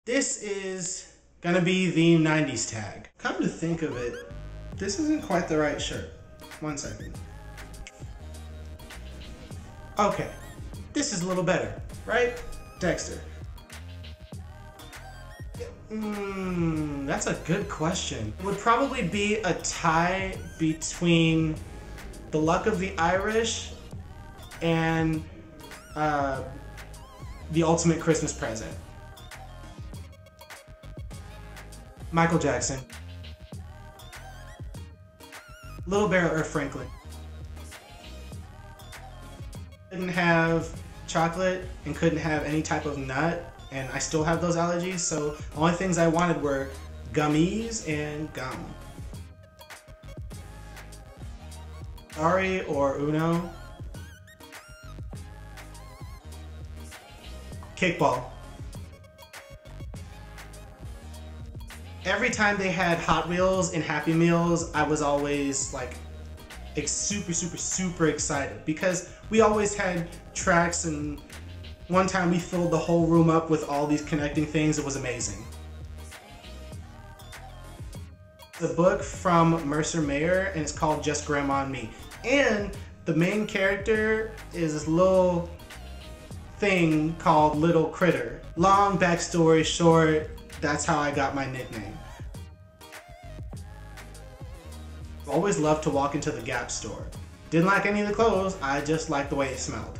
This is gonna be the 90s tag. Come to think of it, this isn't quite the right shirt. 1 second. Okay, this is a little better, right? Dexter. That's a good question. It would probably be a tie between The Luck of the Irish and The Ultimate Christmas Present. Michael Jackson. Little Bear or Franklin. Couldn't have chocolate and couldn't have any type of nut, and I still have those allergies, so the only things I wanted were gummies and gum. Sorry or Uno. Kickball. Every time they had Hot Wheels and Happy Meals, I was always like super excited because we always had tracks, and one time we filled the whole room up with all these connecting things. It was amazing. The book from Mercer Mayer, and it's called Just Grandma and Me. And the main character is this little thing called Little Critter. Long backstory short, that's how I got my nickname. Always loved to walk into the Gap store. Didn't like any of the clothes, I just liked the way it smelled.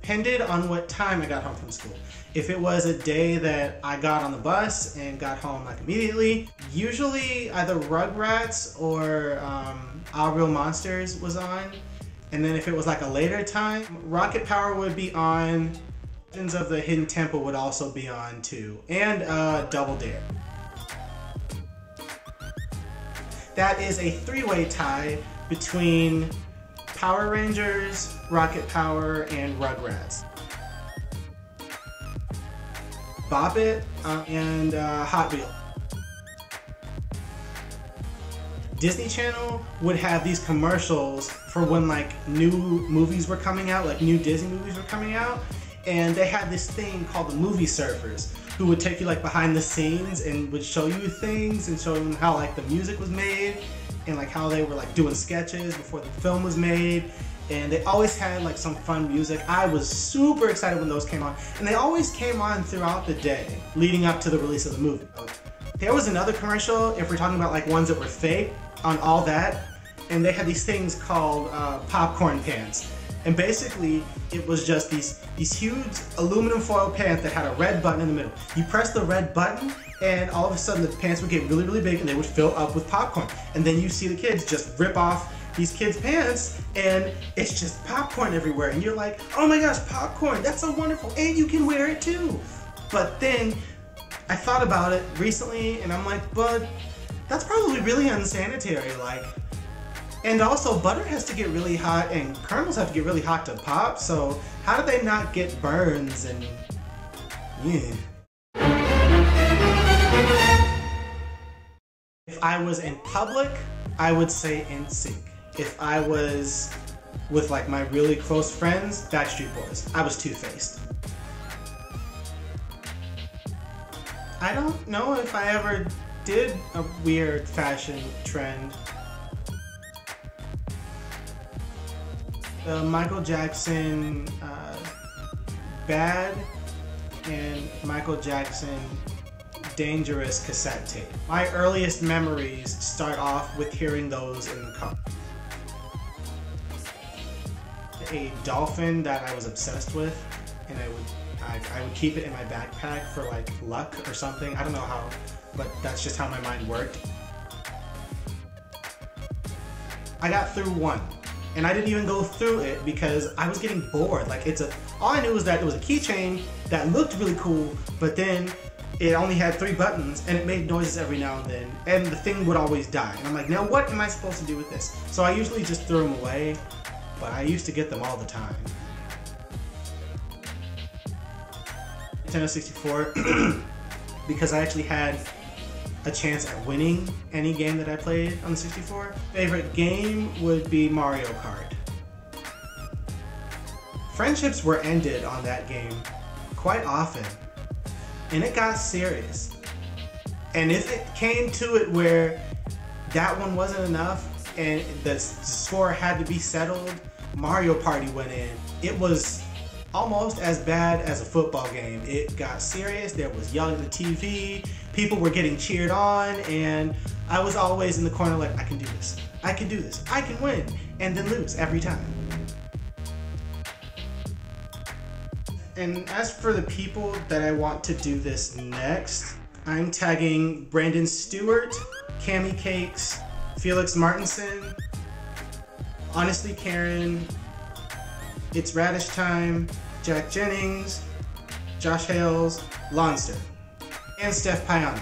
Depended on what time I got home from school. If it was a day that I got on the bus and got home like immediately, usually either Rugrats or Our Real Monsters was on. And then if it was like a later time, Rocket Power would be on. Legends of the Hidden Temple would also be on too. And Double Dare. That is a three-way tie between Power Rangers, Rocket Power, and Rugrats. Bop It and Hot Wheels. Disney Channel would have these commercials for when like new movies were coming out, like new Disney movies were coming out, and they had this thing called the Movie Surfers, who would take you like behind the scenes and would show you things and show them how like the music was made and like how they were like doing sketches before the film was made. And they always had like some fun music. I was super excited when those came on, and they always came on throughout the day leading up to the release of the movie. There was another commercial, if we're talking about like ones that were fake, on All That, and they had these things called popcorn pants. And basically, it was just these huge aluminum foil pants that had a red button in the middle. You press the red button, and all of a sudden the pants would get really big, and they would fill up with popcorn. And then you see the kids just rip off these kids' pants, and it's just popcorn everywhere. And you're like, oh my gosh, popcorn, that's so wonderful, and you can wear it too. But then I thought about it recently, and I'm like, but that's probably really unsanitary, like. And also, butter has to get really hot and kernels have to get really hot to pop, so how do they not get burns and yeah. If I was in public, I would say NSYNC. If I was with like my really close friends, Backstreet Boys. I was two-faced. I don't know if I ever did a weird fashion trend. The Michael Jackson Bad and Michael Jackson Dangerous cassette tape. My earliest memories start off with hearing those in the car. A dolphin that I was obsessed with, and I would keep it in my backpack for like luck or something. I don't know how, but that's just how my mind worked. I got through one. And I didn't even go through it because I was getting bored. Like all I knew was that it was a keychain that looked really cool, but then it only had 3 buttons and it made noises every now and then, and the thing would always die. And I'm like, now what am I supposed to do with this? So I usually just threw them away, but I used to get them all the time. Nintendo 64, because I actually had a chance at winning any game that I played on the 64. Favorite game would be Mario Kart. Friendships were ended on that game quite often, and it got serious. And if it came to it where that one wasn't enough and the score had to be settled, Mario Party went in. It was almost as bad as a football game. It got serious, there was yelling at the TV, people were getting cheered on, and I was always in the corner like, I can do this, I can do this, I can win, and then lose every time. And as for the people that I want to do this next, I'm tagging Brandon Stewart, Cami Cakes, Felix Martinson, Honestly Karen, It's Radish Time, Jack Jennings, Josh Hales, Lonster, and Steph Payano.